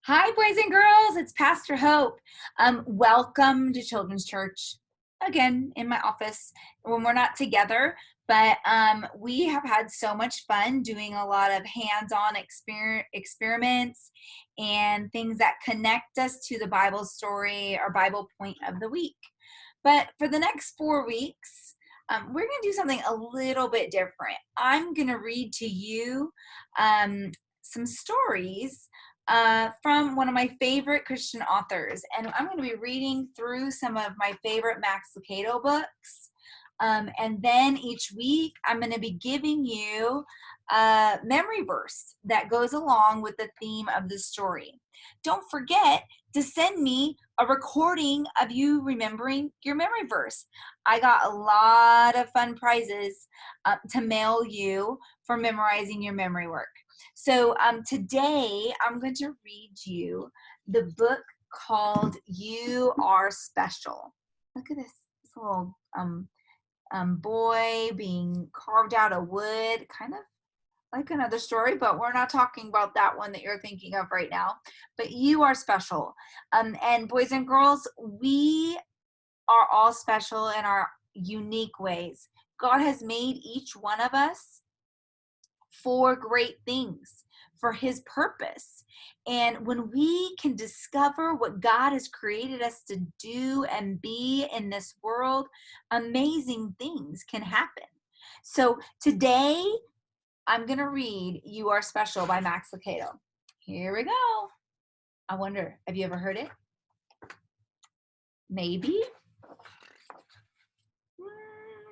Hi, boys and girls. It's Pastor Hope. Welcome to Children's Church. Again, in my office when we're not together, but we have had so much fun doing a lot of hands-on experiments and things that connect us to the Bible story or Bible point of the week. But for the next 4 weeks, we're going to do something a little bit different. I'm going to read to you some stories from one of my favorite Christian authors. And I'm going to be reading through some of my favorite Max Lucado books. And then each week, I'm going to be giving you a memory verse that goes along with the theme of the story. Don't forget to send me a recording of you remembering your memory verse. I got a lot of fun prizes to mail you for memorizing your memory work. So today I'm going to read you the book called You Are Special. Look at this little boy being carved out of wood, kind of like another story, but we're not talking about that one that you're thinking of right now. But you are special. And boys and girls, we are all special in our unique ways. God has made each one of us for great things, for his purpose. And when we can discover what God has created us to do and be in this world, amazing things can happen. So today, I'm going to read You Are Special by Max Lucado. Here we go. I wonder, have you ever heard it? Maybe.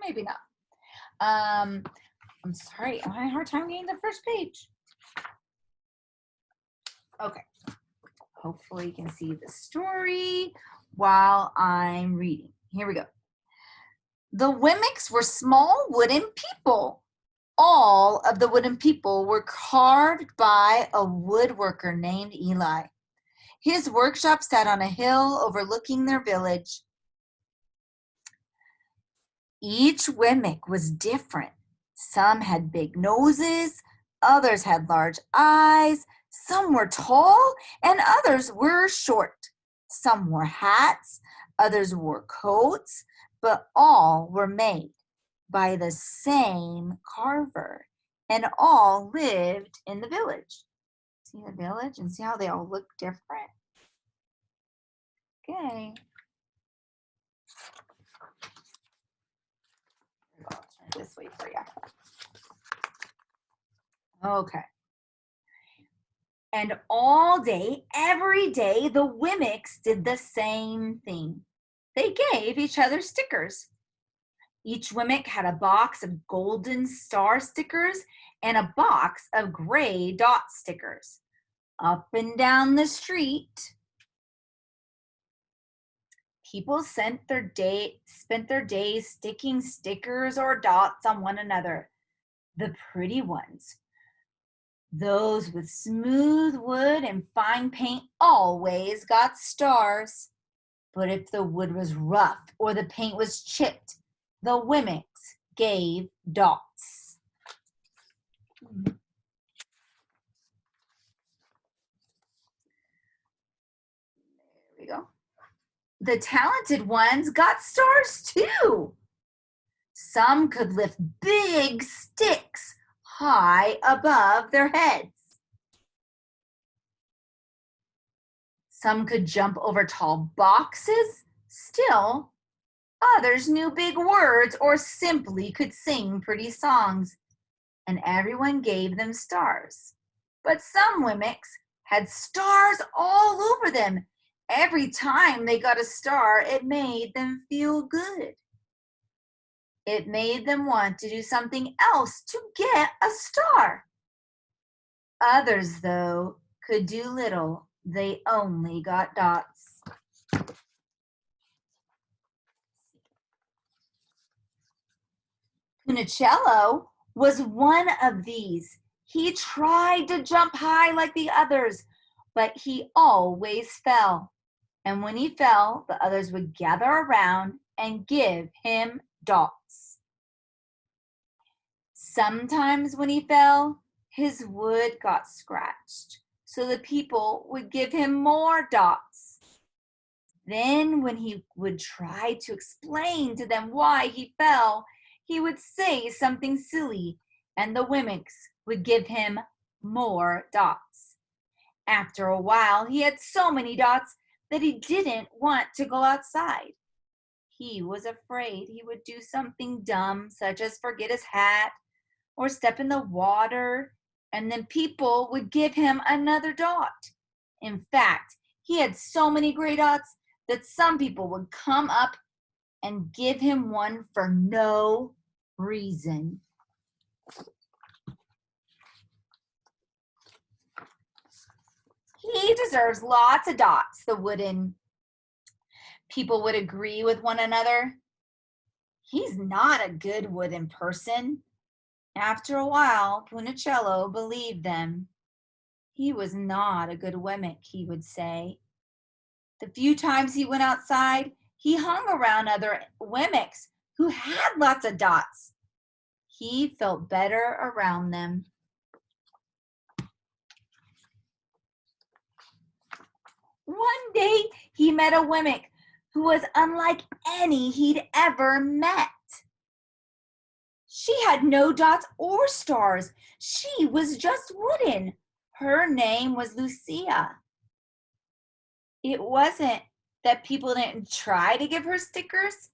Maybe not. I'm sorry, I'm having a hard time getting the first page. Okay. Hopefully you can see the story while I'm reading. Here we go. The Wemmicks were small wooden people. All of the wooden people were carved by a woodworker named Eli. His workshop sat on a hill overlooking their village. Each Wemmick was different. Some had big noses, others had large eyes, some were tall, and others were short. Some wore hats, others wore coats, but all were made by the same carver, and all lived in the village. See the village and see how they all look different? Okay. I'll turn it this way for you. Okay. And all day, every day, the Wemmicks did the same thing. They gave each other stickers. Each Wemmick had a box of golden star stickers and a box of gray dot stickers. Up and down the street, people spent their days sticking stickers or dots on one another. The pretty ones, those with smooth wood and fine paint, always got stars. But if the wood was rough or the paint was chipped, the Wemmicks gave dots. There we go. The talented ones got stars too. Some could lift big sticks high above their heads. Some could jump over tall boxes. Still, others knew big words or simply could sing pretty songs. And everyone gave them stars. But some Wemmicks had stars all over them. Every time they got a star, it made them feel good. It made them want to do something else to get a star. Others, though, could do little. They only got dots. Punicello was one of these. He tried to jump high like the others, but he always fell. And when he fell, the others would gather around and give him dots. Sometimes when he fell, his wood got scratched. so the people would give him more dots. Then when he would try to explain to them why he fell, he would say something silly, and the Wemmicks would give him more dots. After a while, he had so many dots that he didn't want to go outside. He was afraid he would do something dumb, such as forget his hat or step in the water, and then people would give him another dot. In fact, he had so many gray dots that some people would come up and give him one for no reason. He deserves lots of dots, the wooden people would agree with one another. He's not a good wooden person. After a while, Punicello believed them. He was not a good Wemmick, he would say. The few times he went outside, he hung around other Wemmicks who had lots of dots. He felt better around them. One day, he met a Wemmick who was unlike any he'd ever met. She had no dots or stars. She was just wooden. Her name was Lucia. It wasn't that people didn't try to give her stickers.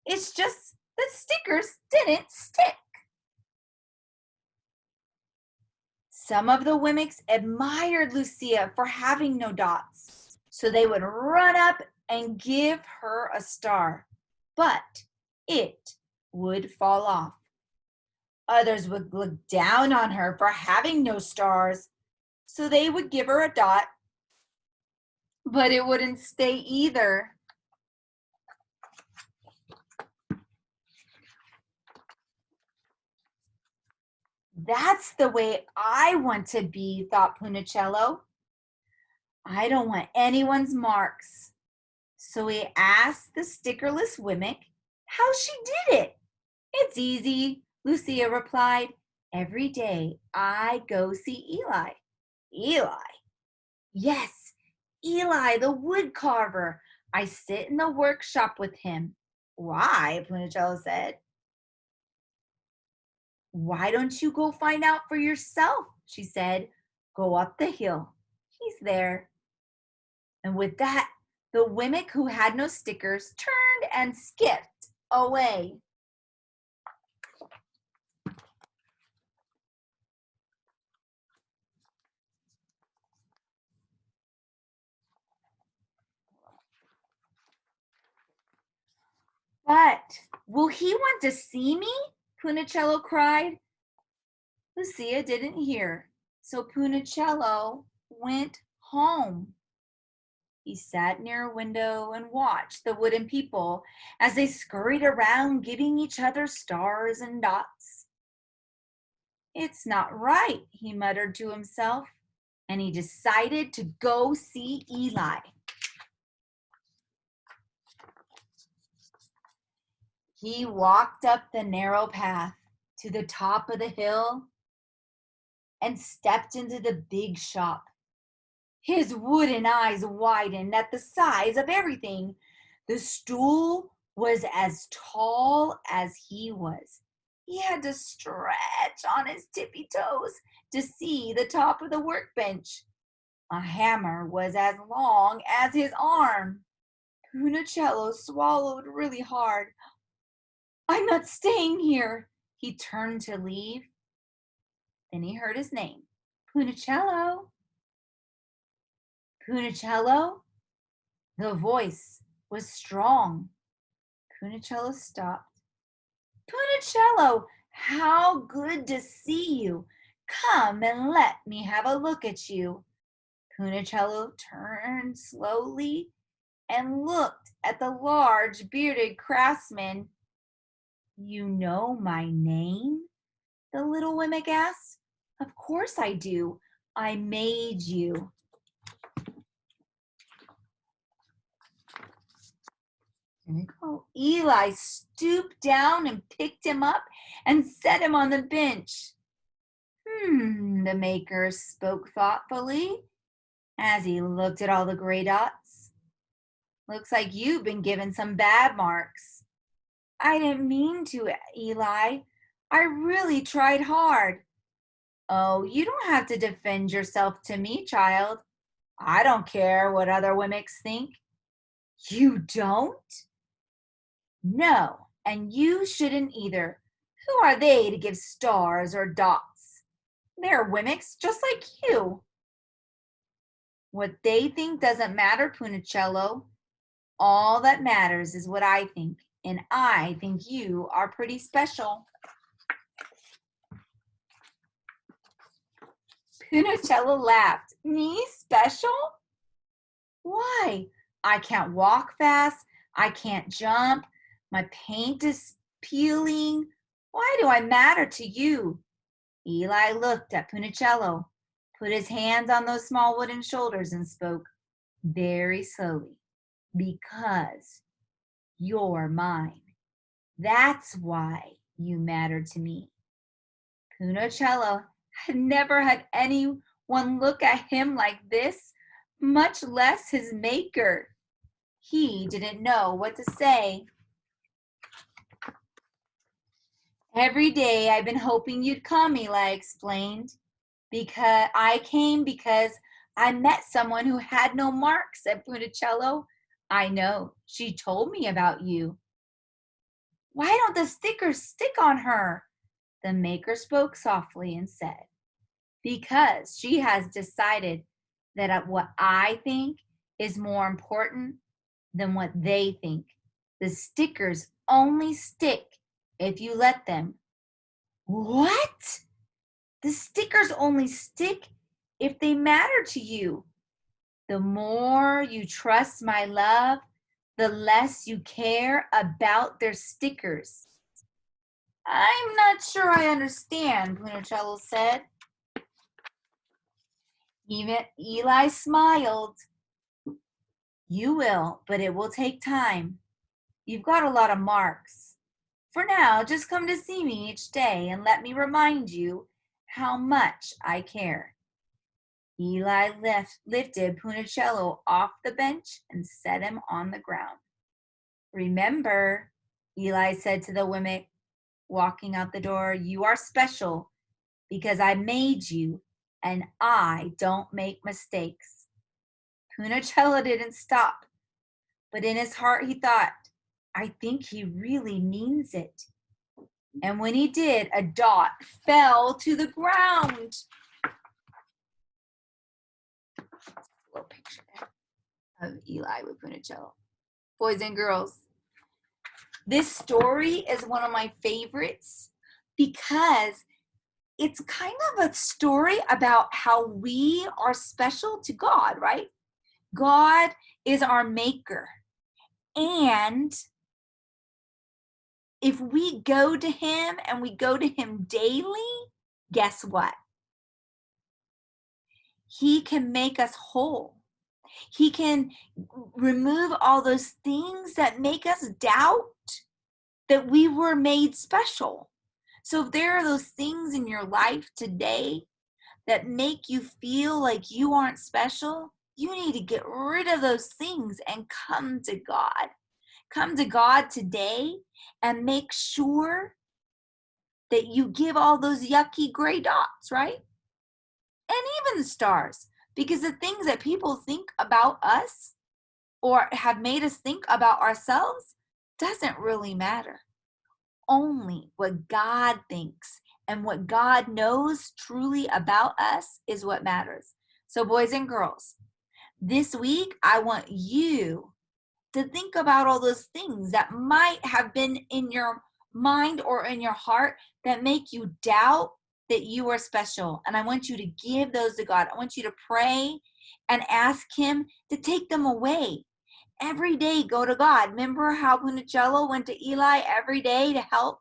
It's just that stickers didn't stick. Some of the Wemmicks admired Lucia for having no dots, so they would run up and give her a star, but it would fall off. Others would look down on her for having no stars, so they would give her a dot, but it wouldn't stay either. That's the way I want to be, thought Punicello. I don't want anyone's marks. So he asked the stickerless Wemmick how she did it. It's easy, Lucia replied. Every day I go see Eli. Eli? Yes, Eli, the wood carver. I sit in the workshop with him. Why? Punicello said. Why don't you go find out for yourself? She said. Go up the hill. He's there. And with that, the Wemmick who had no stickers turned and skipped away. But will he want to see me? Punicello cried. Lucia didn't hear, so Punicello went home. He sat near a window and watched the wooden people as they scurried around giving each other stars and dots. It's not right, he muttered to himself, and he decided to go see Eli. He walked up the narrow path to the top of the hill and stepped into the big shop. His wooden eyes widened at the size of everything. The stool was as tall as he was. He had to stretch on his tippy toes to see the top of the workbench. A hammer was as long as his arm. Punicello swallowed really hard. I'm not staying here. He turned to leave. Then he heard his name. Punicello. Punicello? The voice was strong. Punicello stopped. Punicello, how good to see you. Come and let me have a look at you. Punicello turned slowly and looked at the large bearded craftsman. You know my name? The little Wemmick asked. Of course I do. I made you. There we go. Eli stooped down and picked him up and set him on the bench. The maker spoke thoughtfully as he looked at all the gray dots. Looks like you've been given some bad marks. I didn't mean to, Eli. I really tried hard. Oh, you don't have to defend yourself to me, child. I don't care what other Wemmicks think. You don't? No, and you shouldn't either. Who are they to give stars or dots? They're Wemmicks just like you. What they think doesn't matter, Punicello. All that matters is what I think, and I think you are pretty special. Punicello laughed. Me special? Why? I can't walk fast. I can't jump. My paint is peeling. Why do I matter to you? Eli looked at Punicello, put his hands on those small wooden shoulders, and spoke very slowly. Because you're mine. That's why you matter to me. Punicello had never had anyone look at him like this, much less his maker. He didn't know what to say. Every day I've been hoping you'd come, Eli explained. Because I met someone who had no marks, said Punicello. I know. She told me about you. Why don't the stickers stick on her? The maker spoke softly and said, because she has decided that what I think is more important than what they think. The stickers only stick if you let them. What? The stickers only stick if they matter to you. The more you trust my love, the less you care about their stickers. I'm not sure I understand, Punicello said. Even Eli smiled. You will, but it will take time. You've got a lot of marks. For now, just come to see me each day and let me remind you how much I care. Eli lifted Punicello off the bench and set him on the ground. Remember, Eli said to the Wemmick, walking out the door, you are special because I made you and I don't make mistakes. Punicello didn't stop, but in his heart he thought, I think he really means it. And when he did, a dot fell to the ground. A little picture of Eli with Punicello. Boys and girls, this story is one of my favorites because it's kind of a story about how we are special to God, right? God is our maker. And if we go to him and we go to him daily, guess what? He can make us whole. He can remove all those things that make us doubt that we were made special. So if there are those things in your life today that make you feel like you aren't special, you need to get rid of those things and come to God. Come to God today and make sure that you give all those yucky gray dots, right? And even the stars, because the things that people think about us or have made us think about ourselves doesn't really matter. Only what God thinks and what God knows truly about us is what matters. So boys and girls, this week I want you to think about all those things that might have been in your mind or in your heart that make you doubt that you are special. And I want you to give those to God. I want you to pray and ask him to take them away. Every day, go to God. Remember how Punicello went to Eli every day to help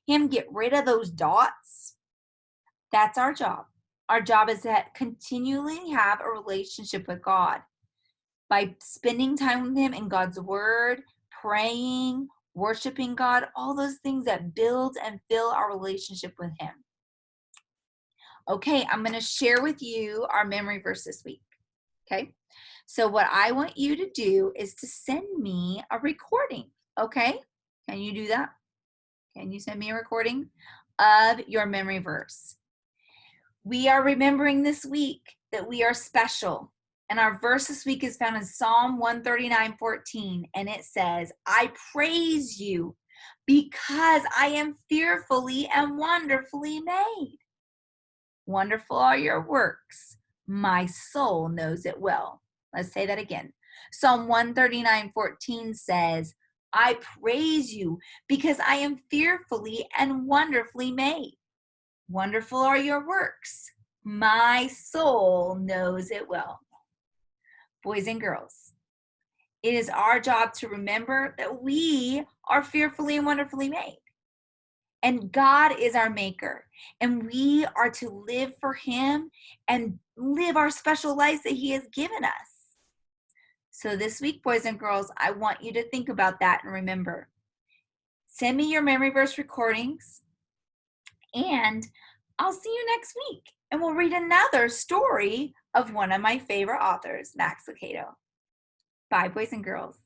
him get rid of those dots? That's our job. Our job is to continually have a relationship with God by spending time with him in God's word, praying, worshiping God, all those things that build and fill our relationship with him. Okay, I'm going to share with you our memory verse this week. Okay, so what I want you to do is to send me a recording. Okay, can you do that? Can you send me a recording of your memory verse? We are remembering this week that we are special. And our verse this week is found in Psalm 139:14. And it says, I praise you because I am fearfully and wonderfully made. Wonderful are your works. My soul knows it well. Let's say that again. Psalm 139:14 says, I praise you because I am fearfully and wonderfully made. Wonderful are your works. My soul knows it well. Boys and girls, it is our job to remember that we are fearfully and wonderfully made. And God is our maker. And we are to live for him and live our special lives that he has given us. So this week, boys and girls, I want you to think about that and remember. Send me your memory verse recordings, and I'll see you next week. And we'll read another story of one of my favorite authors, Max Lucado. Bye, boys and girls.